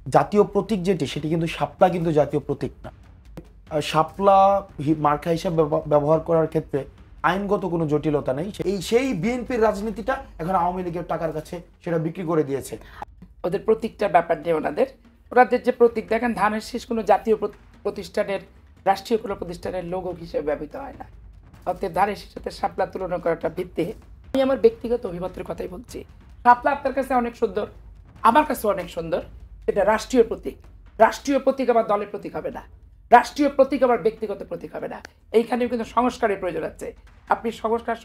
জাতীয় প্রতীক যেটি সেটি কিন্তু শাপলা কিন্তু জাতীয় প্রতীক না। শাপলা মার্কা হিসাবে ব্যবহার করার ক্ষেত্রে আইনগত কোনো জটিলতা নেই। সেই বিএনপির রাজনীতিটা এখন আওয়ামী লীগের টাকার কাছে সেটা বিক্রি করে দিয়েছে। ওদের প্রতীকটার ব্যাপার নেই। ওনাদের যে প্রতীক দেখেন, ধানের শীষ কোনো জাতীয় প্রতিষ্ঠানের, রাষ্ট্রীয় কোনো প্রতিষ্ঠানের লোগো হিসেবে ব্যবহৃত হয় না। অতএব ধানের শীষের সাথে শাপলা তুলনা করাটা ভিত্তি। আমি আমার ব্যক্তিগত অভিমতের কথাই বলছি। শাপলা আপনার কাছে অনেক সুন্দর, আমার কাছে অনেক সুন্দর। এটা রাষ্ট্রীয় প্রতীক। রাষ্ট্রীয় প্রতীক আবার দলের প্রতীক হবে না, রাষ্ট্রীয় প্রতীক আবার ব্যক্তিগত প্রতীক হবে না। এইখানেও কিন্তু সংস্কারের প্রয়োজন আছে। আপনি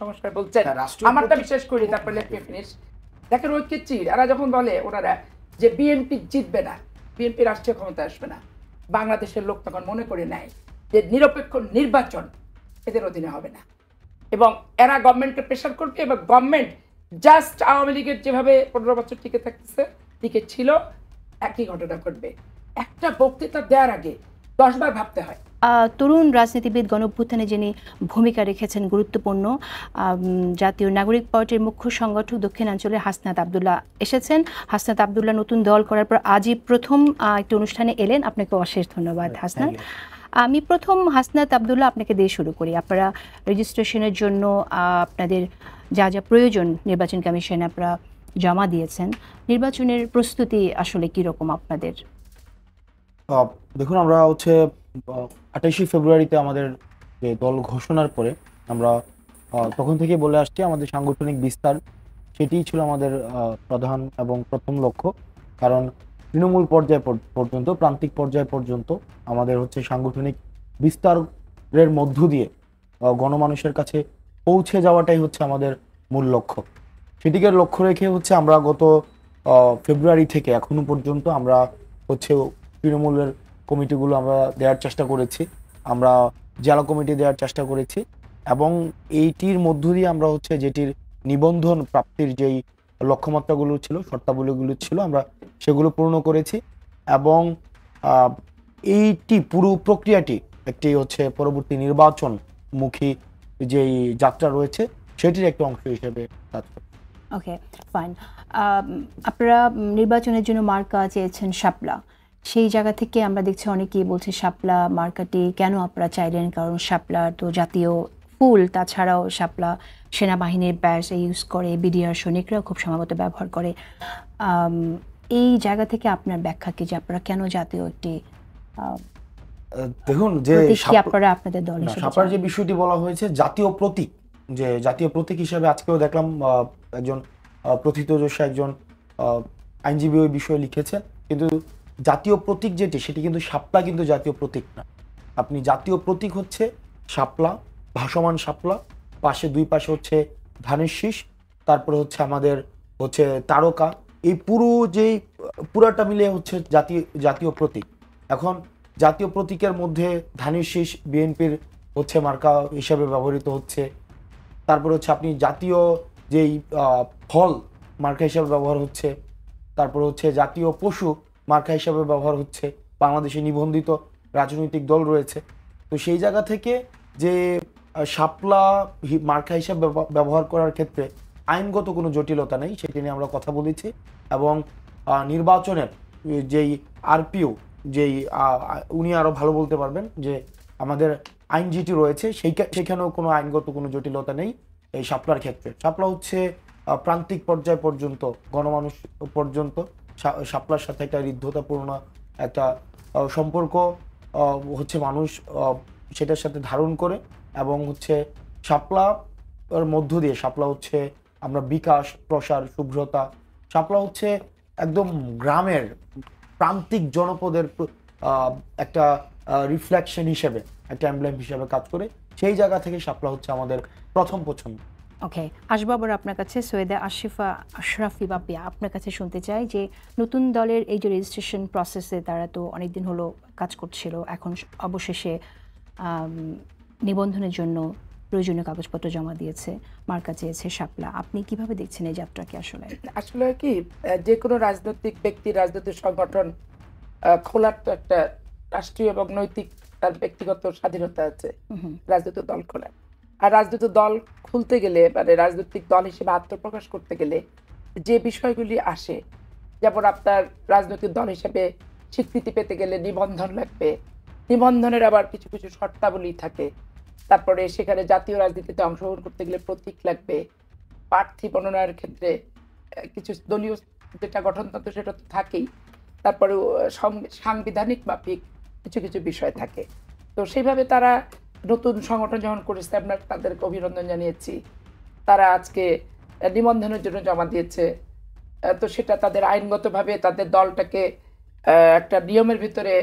সংস্কার বলছেন, আমারটা বিশেষ করি, তারপরে লেট মি ফিনিশ। দেখেন ঐক্যের চির এরা যখন বলে ওনারা যে বিএনপি জিতবে না, বিএনপি রাষ্ট্রীয় ক্ষমতা আসবে না, বাংলাদেশের লোক তখন মনে করে নেয় যে নিরপেক্ষ নির্বাচন এদের অধীনে হবে না, এবং এরা গভর্নমেন্টকে প্রেশার করবে, এবং গভর্নমেন্ট জাস্ট আওয়ামী লীগের যেভাবে 15 বছর টিকে থাকতেছে, টিকে ছিল, একই ঘটনা ঘটবে। একটা বক্তৃতা দেওয়ার আগে 10 বার ভাবতে হয়। তরুণ রাজনীতিবিদ, গণঅভ্যুত্থানে যিনি ভূমিকা রেখেছেন গুরুত্বপূর্ণ, জাতীয় নাগরিক পার্টির মুখ্য সংগঠক দক্ষিণাঞ্চলের হাসনাত আব্দুল্লাহ এসেছেন। হাসনাত আব্দুল্লাহ নতুন দল করার পর আজই প্রথম একটি অনুষ্ঠানে এলেন। আপনাকে অশেষ ধন্যবাদ হাসনাত। আমি প্রথম হাসনাত আব্দুল্লাহ আপনাকে দিয়ে শুরু করি। আপনারা রেজিস্ট্রেশনের জন্য আপনাদের যা যা প্রয়োজন নির্বাচন কমিশনে আপনারা জমা দিয়েছেন, নির্বাচনের প্রস্তুতি আসলে কীরকম আপনাদের? দেখুন, আমরা 28 ফেব্রুয়ারিতে আমাদের যে দল ঘোষণার পরে আমরা তখন থেকে বলে আসছি আমাদের সাংগঠনিক বিস্তার সেটিই ছিল আমাদের প্রধান এবং প্রথম লক্ষ্য। কারণ তৃণমূল পর্যায় পর্যন্ত, প্রান্তিক পর্যায় পর্যন্ত আমাদের সাংগঠনিক বিস্তারের মধ্য দিয়ে গণমানুষের কাছে পৌঁছে যাওয়াটাই আমাদের মূল লক্ষ্য। সেটিকে লক্ষ্য রেখে আমরা গত ফেব্রুয়ারি থেকে এখনো পর্যন্ত আমরা তৃণমূলের কমিটিগুলো আমরা দেওয়ার চেষ্টা করেছি, আমরা জেলা কমিটি দেওয়ার চেষ্টা করেছি, এবং এইটির মধ্য দিয়ে আমরা যেটির নিবন্ধন প্রাপ্তির যেই লক্ষ্যমাত্রাগুলো ছিল, শর্তাবলীগুলো ছিল, আমরা সেগুলো পূর্ণ করেছি। এবং এইটি পুরো প্রক্রিয়াটি একটি পরবর্তী নির্বাচনমুখী যেই যাত্রা রয়েছে সেটির একটা অংশ হিসেবে কাজ করে। ওকে, ফাইন। আপনারা নির্বাচনের জন্য মার্কা চেয়েছেন শাপলা। সেই জায়গা থেকে আমরা দেখছি অনেকেই বলছে শাপলা মার্কাটি কেন আপনারা চাইলেন, কারণ শাপলা তো জাতীয় ফুল, তাছাড়াও শাপলা সেনাবাহিনীর ব্যাস ইউজ করে, বিডিআর সৈনিকরাও খুব সম্ভবত ব্যবহার করে। এই জায়গা থেকে আপনার ব্যাখ্যা কি, যে আপনারা কেন জাতীয় একটি দেখুন যে আপনারা আপনাদের দল শাপলার যে বিষয়টি বলা হয়েছে জাতীয় প্রতীক, যে জাতীয় প্রতীক হিসেবে আজকেও দেখলাম একজন প্রথিতযশা একজন আইনজীবী ওই বিষয়ে লিখেছেন, কিন্তু জাতীয় প্রতীক যেটি সেটি কিন্তু শাপলা কিন্তু জাতীয় প্রতীক না। আপনি জাতীয় প্রতীক শাপলা, ভাসমান শাপলা, পাশে দুই পাশে ধানের শীষ, তারপরে আমাদের তারকা, এই পুরাটা মিলে জাতীয় প্রতীক। এখন জাতীয় প্রতীকের মধ্যে ধানের শীষ বিএনপির মার্কা হিসাবে ব্যবহৃত হচ্ছে, তারপরে আপনি জাতীয় যেই ফল মার্কা হিসাবে ব্যবহার হচ্ছে, তারপরে জাতীয় পশু মার্কা হিসাবে ব্যবহার হচ্ছে, বাংলাদেশে নিবন্ধিত রাজনৈতিক দল রয়েছে। তো সেই জায়গা থেকে যে শাপলা মার্কা হিসাবে ব্যবহার করার ক্ষেত্রে আইনগত কোনো জটিলতা নেই, সেটি নিয়ে আমরা কথা বলেছি। এবং নির্বাচনের যেই আরপিও, যেই উনি আরও ভালো বলতে পারবেন, যে আমাদের আইন যেটি রয়েছে সেইখানেও কোনো আইনগত কোনো জটিলতা নেই এই শাপলার ক্ষেত্রে। শাপলা প্রান্তিক পর্যায় পর্যন্ত, গণমানুষ পর্যন্ত শাপলার সাথে একটা হৃদ্যতাপূর্ণ একটা সম্পর্ক মানুষ সেটার সাথে ধারণ করে, এবং শাপলার মধ্য দিয়ে শাপলা আমরা বিকাশ, প্রসার, শুভ্রতা, শাপলা একদম গ্রামের প্রান্তিক জনপদের একটা রিফ্লেকশন হিসেবে, একটা এমব্লেম হিসেবে কাজ করে। সেই জায়গা থেকে শাপলা আমাদের প্রথম পছন্দ। ওকে, আসবো আবার আপনার কাছে। সৈয়দা আশিফা আশরাফি বাপিয়া, আপনার কাছে শুনতে চাই যে নতুন দলের এই যে রেজিস্ট্রেশন প্রসেসে তারা তো অনেকদিন হলো কাজ করছিল, এখন অবশেষে নিবন্ধনের জন্য প্রয়োজনীয় কাগজপত্র জমা দিয়েছে, মার্কা চেয়েছে শাপলা। আপনি কিভাবে দেখছেন এই যাত্রাকে? আসলে কি, যে কোনো রাজনৈতিক ব্যক্তি, রাজনৈতিক সংগঠন খোলার তো একটা রাষ্ট্রীয় এবং নৈতিক তার ব্যক্তিগত স্বাধীনতা আছে রাজনৈতিক দল খোলার। আর রাজনৈতিক দল খুলতে গেলে, মানে রাজনৈতিক দল হিসেবে আত্মপ্রকাশ করতে গেলে যে বিষয়গুলি আসে, যেমন আপনার রাজনৈতিক দল হিসেবে স্বীকৃতি পেতে গেলে নিবন্ধন লাগবে, নিবন্ধনের আবার কিছু কিছু শর্তাবলী থাকে, তারপরে সেখানে জাতীয় রাজনীতিতে অংশগ্রহণ করতে গেলে প্রতীক লাগবে, প্রার্থী মনোনয়নের ক্ষেত্রে কিছু দলীয় যেটা গঠনতন্ত্র সেটা তো থাকেই, তারপরে সাংবিধানিক মাফিক কিছু কিছু বিষয় থাকে। তো সেইভাবে তারা নতুন সংগঠন যখন করেছে আমরা তাদেরকে অভিনন্দন জানিয়েছি। তারা আজকে নিবন্ধনের জন্য জমা দিয়েছে, তো সেটা তাদের আইনগতভাবে তাদের দলটাকে একটা নিয়মের ভিতরে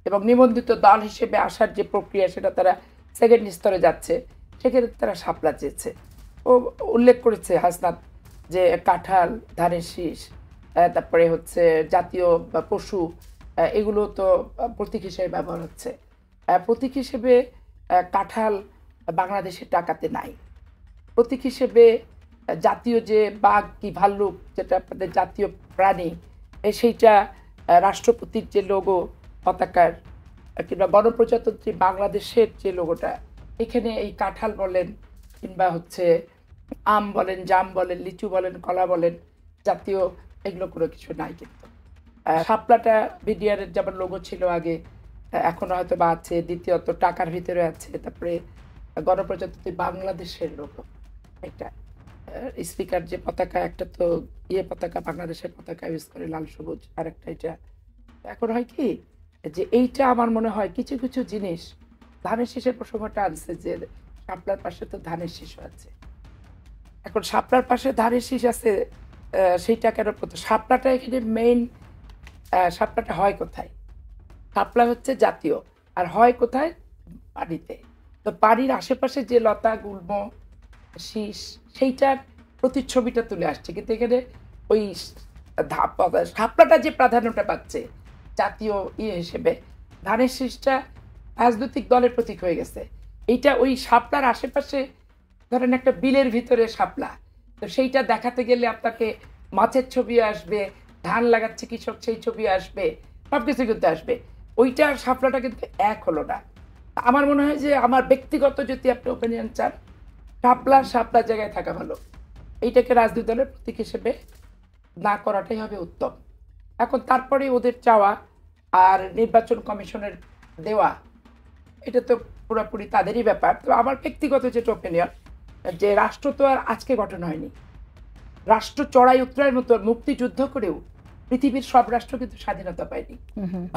এবং নিবন্ধিত দল হিসেবে আসার যে প্রক্রিয়া সেটা তারা সেকেন্ড স্তরে যাচ্ছে, সেক্ষেত্রে তারা শাপলা চেয়েছে। ও উল্লেখ করেছে হাসনাত যে কাঁঠাল, ধানের শীষ, তারপরে হচ্ছে জাতীয় পশু, এগুলো তো প্রতীক হিসেবে ব্যবহার হচ্ছে। প্রতীক হিসেবে কাঁঠাল বাংলাদেশের টাকাতে নাই। প্রতীক হিসেবে জাতীয় যে বাঘ কি ভাল্লুক যেটা আপনাদের জাতীয় প্রাণী, সেইটা রাষ্ট্রপতির যে লোগো পতাকার কিংবা গণপ্রজাতন্ত্রী বাংলাদেশের যে লোগোটা, এখানে এই কাঁঠাল বলেন কিংবা হচ্ছে আম বলেন, জাম বলেন, লিচু বলেন, কলা বলেন, জাতীয় এগুলো কোনো কিছু নাই। কিন্তু শাপলাটা বিডিআরের যেমন লোগো ছিল আগে, এখন হয়তো বা আছে, দ্বিতীয়ত টাকার ভিতরে আছে, তারপরে গণপ্রজাতন্ত্রী বাংলাদেশের লোগো, এটা স্পিকার যে পতাকা, একটা তো পতাকা বাংলাদেশের পতাকা ইউজ করে লাল সবুজ, আর একটা এটা। এখন হয় কি যে এইটা আমার মনে হয় কিছু কিছু জিনিস, ধানের শীষের প্রসঙ্গটা আনছে যে শাপলার পাশে তো ধানের শীষ আছে, এখন শাপলার পাশে ধানের শীষ আছে, সেইটা কেন শাপলাটা এখানে মেইন, শাপলাটা হয় কোথায়? শাপলা হচ্ছে জাতীয়, আর হয় কোথায়? পানিতে। তো পানির আশেপাশে যে লতা গুল্ম শীষ, সেইটার প্রতিচ্ছবিটা তুলে আসছে, কিন্তু এখানে ওই শাপলাটা যে প্রাধান্যটা পাচ্ছে জাতীয় হিসেবে, ধানের শীষটা রাজনৈতিক দলের প্রতীক হয়ে গেছে। এইটা ওই শাপলার আশেপাশে ধরেন একটা বিলের ভিতরে শাপলা, তো সেইটা দেখাতে গেলে আপনাকে মাছের ছবি আসবে, ধান লাগাচ্ছে কৃষক সেই ছবি আসবে, সব কিছু কিন্তু আসবে। ওইটা আর শাপলাটা কিন্তু এক হলো না। আমার মনে হয় যে আমার ব্যক্তিগত যদি আপনি ওপিনিয়ন চান, শাপলার জায়গায় থাকা ভালো। এইটাকে রাজনৈতিক দলের প্রতীক হিসেবে না করাটাই হবে উত্তম। এখন তারপরে ওদের চাওয়া আর নির্বাচন কমিশনের দেওয়া, এটা তো পুরোপুরি তাদেরই ব্যাপার। তো আমার ব্যক্তিগত যেটা ওপিনিয়ন, যে রাষ্ট্র তো আর আজকে গঠন হয়নি, রাষ্ট্র চড়াই উত্তরায়ের মতো মুক্তিযুদ্ধ করেও পৃথিবীর সব রাষ্ট্র কিন্তু স্বাধীনতা পায়নি।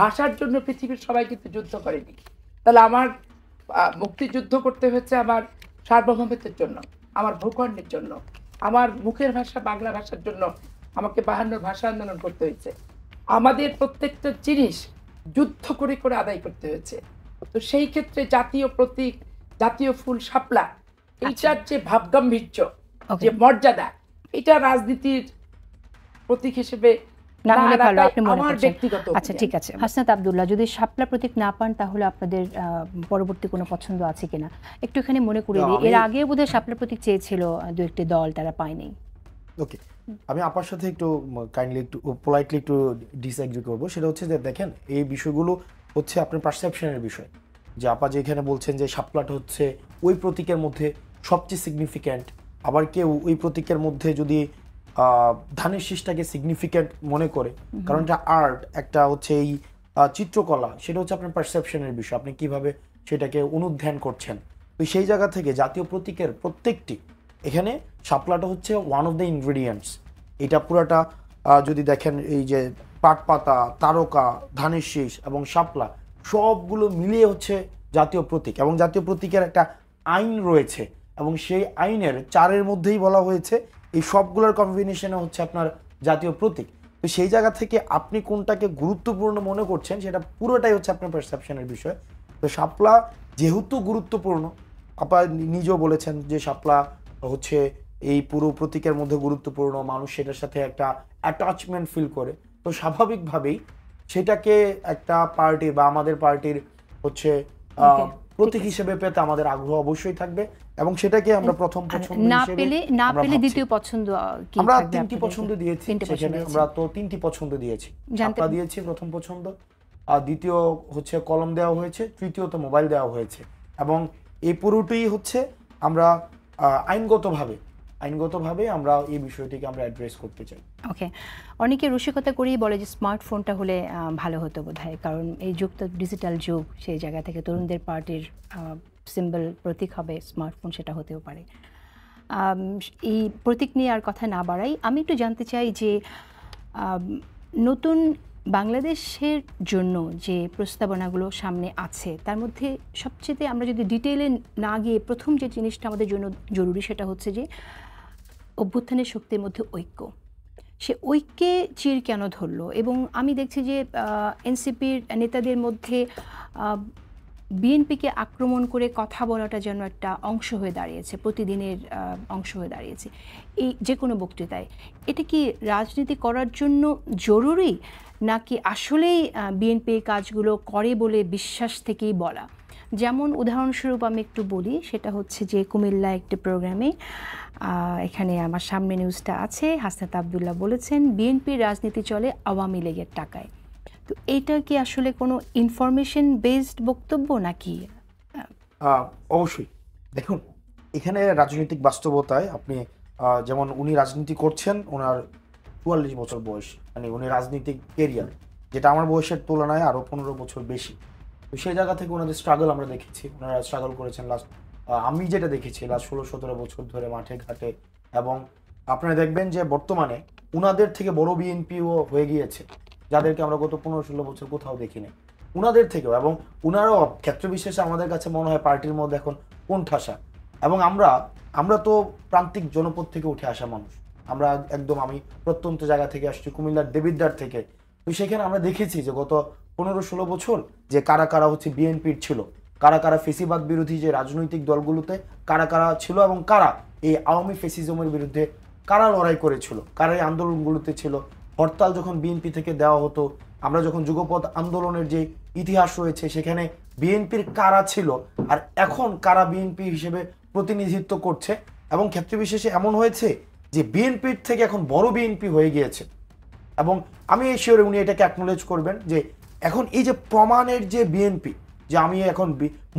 ভাষার জন্য পৃথিবীর সবাই কিন্তু যুদ্ধ করেনি। তাহলে আমার মুক্তিযুদ্ধ করতে হচ্ছে আমার সার্বভৌমত্বের জন্য, আমার ভূখণ্ডের জন্য, আমার মুখের ভাষা বাংলা ভাষার জন্য আমাকে 52 ভাষা আন্দোলন করতে হয়েছে। আমাদের প্রত্যেকটা জিনিস যুদ্ধ করে করে আদায় করতে হয়েছে। তো সেই ক্ষেত্রে জাতীয় প্রতীক, জাতীয় ফুল শাপলা, এইটার যে ভাবগাম্ভীর্য, যে মর্যাদা, এটা রাজনীতির প্রতীক হিসেবে না হলে ভালো, আপনি মনে আমার করছেন। ব্যক্তিগত আচ্ছা ঠিক আছে, হাসনাত আব্দুল্লাহ, যদি শাপলা প্রতীক না পান তাহলে আপনাদের পরবর্তী কোনো পছন্দ আছে কিনা একটু এখানে মনে করে দিই। এর আগে বোধহয় শাপলা প্রতীক চেয়েছিল দু একটি দল, তারা পায়নি। ওকে, আমি আপার সাথে একটু কাইন্ডলি একটু পোলাইটলি একটু ডিসএগ্রি করবো। সেটা হচ্ছে যে দেখেন, এই বিষয়গুলো হচ্ছে আপনার পারসেপশনের বিষয়। যে আপা যে এখানে বলছেন যে শাপলাটা হচ্ছে ওই প্রতীকের মধ্যে সবচেয়ে সিগনিফিক্যান্ট, আবার কেউ ওই প্রতীকের মধ্যে যদি ধানের শীষটাকে সিগনিফিক্যান্ট মনে করে, কারণ এটা আর্ট, একটা হচ্ছে এই চিত্রকলা, সেটা হচ্ছে আপনার পারসেপশনের বিষয়, আপনি কিভাবে সেটাকে অনুধ্যান করছেন। তো সেই জায়গা থেকে জাতীয় প্রতীকের প্রত্যেকটি, এখানে শাপলাটা হচ্ছে ওয়ান অফ দ্য ইনগ্রেডিয়েন্টস। এটা পুরাটা যদি দেখেন, এই যে পাট পাতা, তারকা, ধানের শীষ এবং শাপলা সবগুলো মিলিয়ে হচ্ছে জাতীয় প্রতীক, এবং জাতীয় প্রতীকের একটা আইন রয়েছে, এবং সেই আইনের 4-এর মধ্যেই বলা হয়েছে এই সবগুলোর কম্বিনেশনে হচ্ছে আপনার জাতীয় প্রতীক। তো সেই জায়গা থেকে আপনি কোনটাকে গুরুত্বপূর্ণ মনে করছেন সেটা পুরোটাই হচ্ছে আপনার পারসেপশনের বিষয়। তো শাপলা যেহেতু গুরুত্বপূর্ণ, আপা নিজেও বলেছেন যে শাপলা হচ্ছে এই পুরো প্রতীকের মধ্যে গুরুত্বপূর্ণ, মানুষ সেটার সাথে একটা অ্যাটাচমেন্ট ফিল করে, তো স্বাভাবিকভাবেই সেটাকে একটা পার্টি বা আমাদের পার্টির হচ্ছে প্রতীক হিসেবে পেতে আমাদের আগ্রহ অবশ্যই থাকবে, এবং সেটাকে আমরা প্রথম পছন্দ হিসেবে না পেলে দ্বিতীয় পছন্দ কি আমরা থাকবে? 3টি পছন্দ দিয়েছি, সেখানে আমরা তো 3টি পছন্দ দিয়েছি। শাপলা দিয়েছি প্রথম পছন্দ, আর দ্বিতীয় হচ্ছে কলম দেওয়া হয়েছে, তৃতীয়ত মোবাইল দেওয়া হয়েছে, এবং এই পুরোটাই হচ্ছে আমরা আইনগতভাবে আইনগতভাবে আমরা এই বিষয়টিকে আমরা অ্যাড্রেস করতে চাই। ওকে, অনেকে রসিকতা করেই বলে যে স্মার্টফোনটা হলে ভালো হতো বোধহয়, কারণ এই যুগ তো ডিজিটাল যুগ, সেই জায়গা থেকে তরুণদের পার্টির সিম্বল প্রতীক হবে স্মার্টফোন, সেটা হতেও পারে। এই প্রতীক নিয়ে আর কথা না বাড়াই, আমি একটু জানতে চাই যে নতুন বাংলাদেশের জন্য যে প্রস্তাবনাগুলো সামনে আছে তার মধ্যে সবচেয়ে আমরা যদি ডিটেইলে না গিয়ে প্রথম যে জিনিসটা আমাদের জন্য জরুরি সেটা হচ্ছে যে অভ্যুত্থানের শক্তির মধ্যে ঐক্য। সে ঐক্যে চির কেন ধরলো? এবং আমি দেখছি যে এনসিপির নেতাদের মধ্যে বিএনপিকে আক্রমণ করে কথা বলাটা যেন একটা অংশ হয়ে দাঁড়িয়েছে, প্রতিদিনের অংশ হয়ে দাঁড়িয়েছে এই যে কোনো বক্তৃতায়। এটা কি রাজনীতি করার জন্য জরুরি, নাকি আসলেই বিএনপি এই কাজগুলো করে বলে বিশ্বাস থেকেই বলা? যেমন উদাহরণস্বরূপ আমি একটু বলি, সেটা হচ্ছে যে কুমিল্লা একটি প্রোগ্রামে, এখানে আমার সামনে নিউজটা আছে, হাসনাত আবদুল্লাহ বলেছেন বিএনপির রাজনীতি চলে আওয়ামী লীগের টাকায়। তো এইটা কি আসলে কোনো ইনফরমেশন বেসড বক্তব্য নাকি? অবশ্যই দেখুন, এখানে রাজনৈতিক বাস্তবতায় আপনি যেমন উনি রাজনীতি করছেন, ওনার 44 বছর বয়স, মানে উনি রাজনৈতিক কেরিয়ার যেটা আমার বয়সের তুলনায় আরও 15 বছর বেশি। তো সেই জায়গা থেকে ওনাদের স্ট্রাগল আমরা দেখেছি, ওনারা স্ট্রাগল করেছেন লাস্ট, আমি যেটা দেখেছি লাস্ট 16-17 বছর ধরে মাঠে ঘাটে। এবং আপনারা দেখবেন যে বর্তমানে উনাদের থেকে বড় বিএনপিও হয়ে গিয়েছে, যাদেরকে আমরা গত 15-16 বছর কোথাও দেখিনি উনাদের থেকেও। এবং উনারও ক্ষেত্র বিশেষে আমাদের কাছে মনে হয় পার্টির মধ্যে এখন কোণঠাসা। এবং আমরা তো প্রান্তিক জনপদ থেকে উঠে আসা মানুষ, আমরা একদম, আমি প্রত্যন্ত জায়গা থেকে আসছি, কুমিল্লার দেবিদ্বার থেকে। তো সেখানে আমরা দেখেছি যে গত 15-16 বছর যে কারা কারা হচ্ছে বিএনপির ছিল, কারা কারা ফেসিবাদ বিরোধী যে রাজনৈতিক দলগুলোতে কারা কারা ছিল, এবং কারা এই আওয়ামী ফেসিজমের বিরুদ্ধে কারা লড়াই করেছিল, কারা এই আন্দোলনগুলোতে ছিল। হরতাল যখন বিএনপি থেকে দেওয়া হতো, আমরা যখন যুগপৎ আন্দোলনের যে ইতিহাস রয়েছে সেখানে বিএনপির কারা ছিল আর এখন কারা বিএনপি হিসেবে প্রতিনিধিত্ব করছে। এবং ক্ষেত্রবিশেষে এমন হয়েছে যে বিএনপির থেকে এখন বড় বিএনপি হয়ে গিয়েছে। এবং আমি শিওর উনি এটাকে অ্যাকনোলেজ করবেন যে এখন এই যে প্রমাণের যে বিএনপি, যে আমি এখন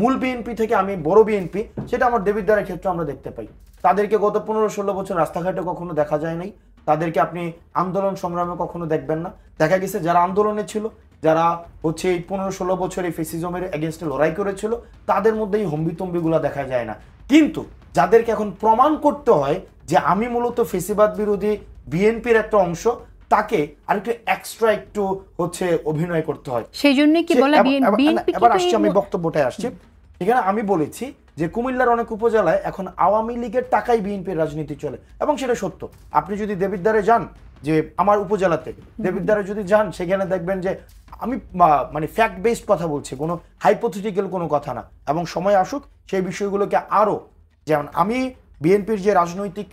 মূল বিএনপি থেকে আমি বড় বিএনপি, সেটা আমার দেবিদ্বারের ক্ষেত্রে আমরা দেখতে পাই। তাদেরকে গত 15-16 বছর রাস্তাঘাটে কখনো দেখা যায় নাই, তাদেরকে আপনি আন্দোলন সংগ্রামে কখনো দেখবেন না। দেখা গেছে যারা আন্দোলনে ছিল, যারা হচ্ছে এই 15-16 বছর এই ফেসিজমের এগেনস্টে লড়াই করেছিল, তাদের মধ্যে এই হম্বিতম্বিগুলো দেখা যায় না। কিন্তু যাদেরকে এখন প্রমাণ করতে হয় যে আমি মূলত ফেসিবাদ বিরোধী বিএনপির একটা অংশ, তাকে আরেকটু এক্সট্রা একটু হচ্ছে অভিনয় করতে হয়। সেই জন্যই কি বলা বিএনপি? এবার আসছি, আমি বক্তব্যটায় আসছি। এখানে আমি বলেছি যে কুমিল্লার অনেক উপজেলায় এখন আওয়ামী লীগের টাকায় বিএনপির রাজনীতি চলে, এবং সেটা সত্য। আপনি যদি দেবিদ্বারে যান, যে আমার উপজেলাতে দেবিদ্বারে যদি যান, সেখানে দেখবেন যে আমি মানে ফ্যাক্ট বেসড কথা বলছি, কোনো হাইপোথেটিক্যাল কোনো কথা না। এবং সময় আসুক সেই বিষয়গুলোকে আরো, যেমন আমি বিএনপির যে রাজনৈতিক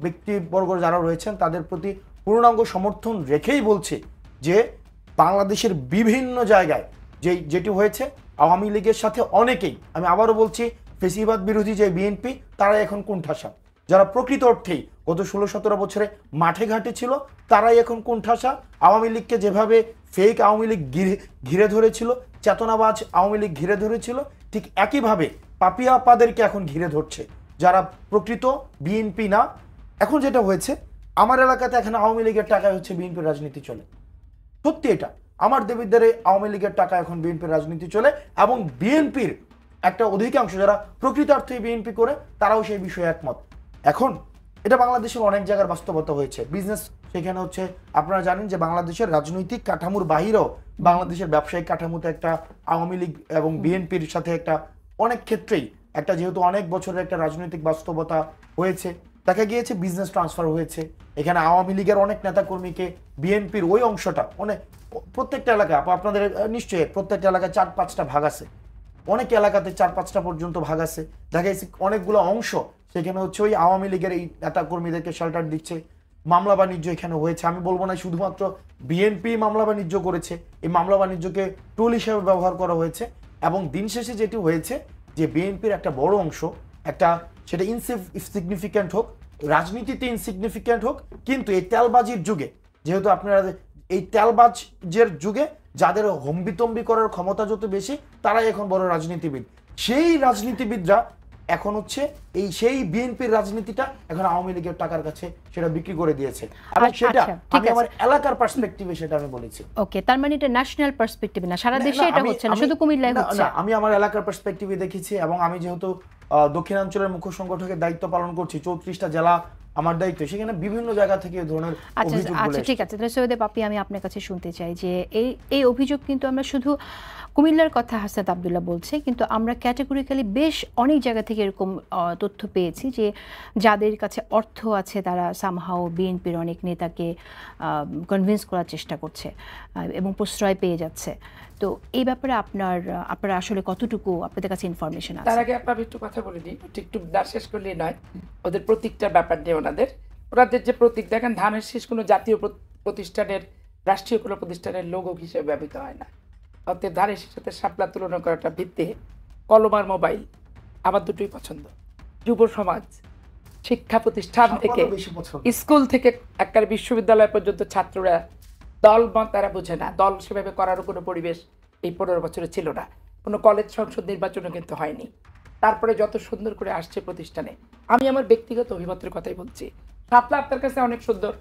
ব্যক্তিবর্গ যারা রয়েছেন তাদের প্রতি পূর্ণাঙ্গ সমর্থন রেখেই বলছি যে বাংলাদেশের বিভিন্ন জায়গায় যেটি হয়েছে আওয়ামী লীগের সাথে অনেকেই, আমি আবারও বলছি, ফেসিবাদ বিরোধী যে বিএনপি তারাই এখন কোণঠাসা। যারা প্রকৃত অর্থেই গত 16-17 বছরে মাঠে ঘাটে ছিল তারাই এখন কোণঠাসা। আওয়ামী লীগকে যেভাবে ফেক আওয়ামী লীগ ঘিরে ধরেছিল, চেতনাবাজ আওয়ামী লীগ ঘিরে ধরেছিল, ঠিক একইভাবে পাপিয়াপাদেরকে এখন ঘিরে ধরছে যারা প্রকৃত বিএনপি না। এখন যেটা হয়েছে, আমার এলাকাতে এখন আওয়ামী লীগের টাকায় হচ্ছে বিএনপির রাজনীতি চলে। সত্যি এটা, আমার দেবিদ্বারে আওয়ামী লীগের টাকা এখন বিএনপির রাজনীতি চলে, এবং বিএনপির একটা অধিকাংশ যারা প্রকৃতার্থে বিএনপি করে তারাও সেই বিষয়ে একমত। এখন এটা বাংলাদেশের অনেক জায়গার বাস্তবতা হয়েছে। বিজনেস সেখানে হচ্ছে, আপনারা জানেন যে বাংলাদেশের রাজনৈতিক কাঠামোর বাহিরেও বাংলাদেশের ব্যবসায়িক কাঠামোতে একটা আওয়ামী লীগ এবং বিএনপির সাথে একটা অনেক ক্ষেত্রেই একটা, যেহেতু অনেক বছরের একটা রাজনৈতিক বাস্তবতা হয়েছে, দেখা গিয়েছে বিজনেস ট্রান্সফার হয়েছে। এখানে আওয়ামী লীগের অনেক নেতাকর্মীকে বিএনপির ওই অংশটা, অনেক প্রত্যেকটা এলাকা, আপনাদের নিশ্চয়ই প্রত্যেকটা এলাকায় 4-5টা ভাগ আছে, অনেক এলাকাতে 4-5টা পর্যন্ত ভাগ আছে। দেখা যাচ্ছে অনেকগুলো অংশ সেখানে হচ্ছে ওই আওয়ামী লীগের এই নেতাকর্মীদেরকে শেল্টার দিচ্ছে। মামলা বাণিজ্য এখানে হয়েছে, আমি বলবো না শুধুমাত্র বিএনপি মামলা বাণিজ্য করেছে, এই মামলা বাণিজ্যকে টুল হিসেবে ব্যবহার করা হয়েছে। এবং দিন শেষে যেটি হয়েছে যে বিএনপির একটা বড় অংশ, একটা সেটা ইনসিগনিফিক্যান্ট হোক, রাজনীতিতে ইনসিগনিফিক্যান্ট হোক, কিন্তু এই তেলবাজির যুগে, যেহেতু আপনারা এই তেলবাজের যুগে যাদের হম্বিতম্বি করার ক্ষমতা যত বেশি তারাই এখন বড় রাজনীতিবিদ। সেই রাজনীতিবিদরা এখন হচ্ছে এই সেই বিএনপির রাজনীতিটা এখন আওয়ামী লীগের টাকার কাছে সেটা বিক্রি করে দিয়েছে, এবং সেটা আমি আমার এলাকার পার্সপেক্টিভে সেটা আমি বলেছি। ওকে, তার মানে এটা ন্যাশনাল পার্সপেক্টিভ না, সারা দেশে এটা হচ্ছে না, শুধু কুমিল্লায় হচ্ছে। আমি আমার এলাকার পার্সপেক্টিভে দেখেছি, এবং আমি যেহেতু দক্ষিণাঞ্চলের মুখ্য সংগঠকের দায়িত্ব পালন করছি, 34টা জেলা আমার দায়িত্ব, সেখানে বিভিন্ন জায়গা থেকে এই ধরনের অভিযোগগুলো আচ্ছা ঠিক আছে, তাহলে সৈয়দ পাপি আমি আপনার কাছে শুনতে চাই যে এই অভিযোগ কিন্তু আমরা শুধু কুমিল্লার কথা হাসনাত আব্দুল্লাহ বলছে, কিন্তু আমরা ক্যাটেগরিক্যালি বেশ অনেক জায়গা থেকে এরকম তথ্য পেয়েছি যে যাদের কাছে অর্থ আছে তারা সামহাও বিএনপির অনেক নেতাকে কনভিন্স করার চেষ্টা করছে এবং প্রশ্রয় পেয়ে যাচ্ছে। তো এই ব্যাপারে আপনারা আসলে কতটুকু আপনাদের কাছে ইনফরমেশন আছে? তার আগে আপনার একটু কথা বলে দিই, একটু শেষ করলেই নয়, ওদের প্রতীকটার ব্যাপার নিয়ে ওনাদের যে প্রতীক দেখেন, ধানের শীষ কোনো জাতীয় প্রতিষ্ঠানের, রাষ্ট্রীয় কোনো প্রতিষ্ঠানের লোগো হিসেবে ব্যবহৃত হয় না। অতএব ধানের শীষের সাথে শাপলা তুলনা করাটা ভিত্তিহীন। কলম আর মোবাইল আমার দুটোই পছন্দ। যুব সমাজ, শিক্ষা প্রতিষ্ঠান থেকে স্কুল থেকে একটা বিশ্ববিদ্যালয় পর্যন্ত ছাত্ররা দল মত তারা বুঝে না, দল সেভাবে করারও কোনো পরিবেশ এই 15 বছরে ছিল না। কোনো কলেজ সংসদ নির্বাচনও কিন্তু হয়নি। তারপরে যত সুন্দর করে আসছে প্রতিষ্ঠানে, আমি আমার ব্যক্তিগত অভিমতের কথাই বলছি, শাপলা আপনার কাছে অনেক সুন্দর,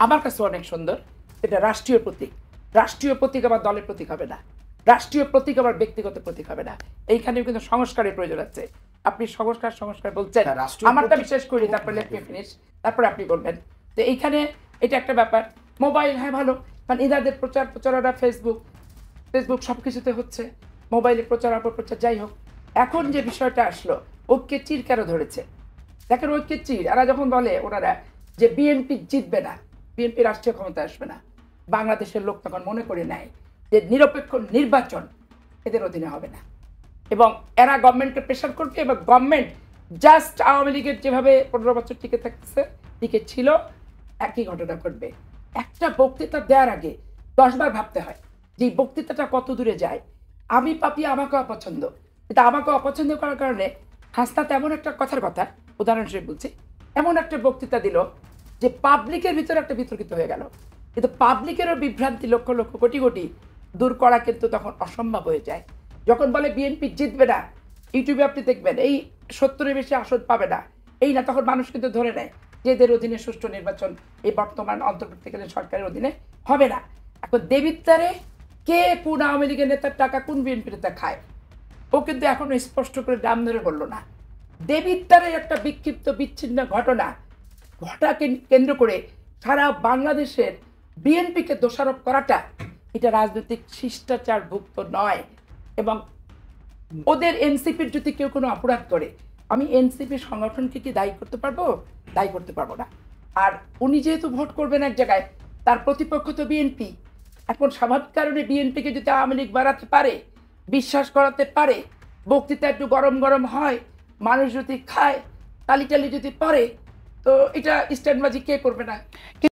আমার কাছে অনেক সুন্দর। এটা রাষ্ট্রীয় প্রতীক। রাষ্ট্রীয় প্রতীক আবার দলের প্রতীক হবে না, রাষ্ট্রীয় প্রতীক আবার ব্যক্তিগত প্রতীক হবে না। এইখানেও কিন্তু সংস্কারের প্রয়োজন আছে। আপনি সংস্কার বলছেন, আমারটা বিশেষ করি, তারপরে লেট মি ফিনিশ, তারপরে আপনি বলবেন। তো এইখানে এটা একটা ব্যাপার। মোবাইল হ্যাঁ ভালো, কারণ এদের প্রচারণা ফেসবুক সব কিছুতে হচ্ছে, মোবাইলে প্রচার অপপ্রচার, যাই হোক। এখন যে বিষয়টা আসলো, ঐক্যের চির কেন ধরেছে দেখেন, ঐক্যের চির এরা যখন বলে ওনারা যে বিএনপি জিতবে না, বিএনপি রাষ্ট্রীয় ক্ষমতা আসবে না, বাংলাদেশের লোক তখন মনে করে নেয় যে নিরপেক্ষ নির্বাচন এদের অধীনে হবে না, এবং এরা গভর্নমেন্টকে প্রেশার করবে, এবং গভর্নমেন্ট জাস্ট আওয়ামী লীগের যেভাবে 15 বছর টিকে ছিল একই ঘটনা ঘটবে। একটা বক্তৃতা দেওয়ার আগে 10 বার ভাবতে হয় যে এই বক্তৃতাটা কত দূরে যায়। আমি পাপি আমাকে অপছন্দ, কিন্তু আমাকে অপছন্দ করার কারণে হাসনাত এমন একটা কথা উদাহরণস্বরূপ বলছি, এমন একটা বক্তৃতা দিল যে পাবলিকের ভিতরে একটা বিতর্কিত হয়ে গেল, কিন্তু পাবলিকেরও বিভ্রান্তি লক্ষ লক্ষ কোটি কোটি দূর করা কিন্তু তখন অসম্ভব হয়ে যায়। যখন বলে বিএনপি জিতবে না, ইউটিউবে আপনি দেখবেন এই 70-এর বেশি আসন পাবে না, এই না, তখন মানুষ কিন্তু ধরে নেয় যে এদের অধীনে সুষ্ঠু নির্বাচন এই বর্তমান অন্তর্বর্তীকালীন সরকারের অধীনে হবে না। এখন দেবিদ্বারে কে কোন আওয়ামী লীগের নেতার টাকা কোন বিএনপি নেতা খায়, ও কিন্তু এখনো স্পষ্ট করে নাম ধরে বললো না। দেবিদ্বারে একটা বিক্ষিপ্ত বিচ্ছিন্ন ঘটাকে কেন্দ্র করে সারা বাংলাদেশের বিএনপিকে দোষারোপ করাটা এটা রাজনৈতিক শিষ্টাচারভুক্ত নয়। এবং ওদের এনসিপির যদি কেউ কোনো অপরাধ করে, আমি এনসিপির সংগঠনকে কি দায়ী করতে পারবো? দায়ী করতে পারবো না। আর উনি যেহেতু ভোট করবেন এক জায়গায়, তার প্রতিপক্ষ তো বিএনপি। এখন স্বাভাবিক কারণে বিএনপিকে যদি আওয়ামী লীগ বাড়াতে পারে, বিশ্বাস করাতে পারে, বক্তৃতা একটু গরম হয়, মানুষ যদি খায়, তালি যদি পড়ে, তো এটা স্ট্যান্ডবাজি কে করবে না?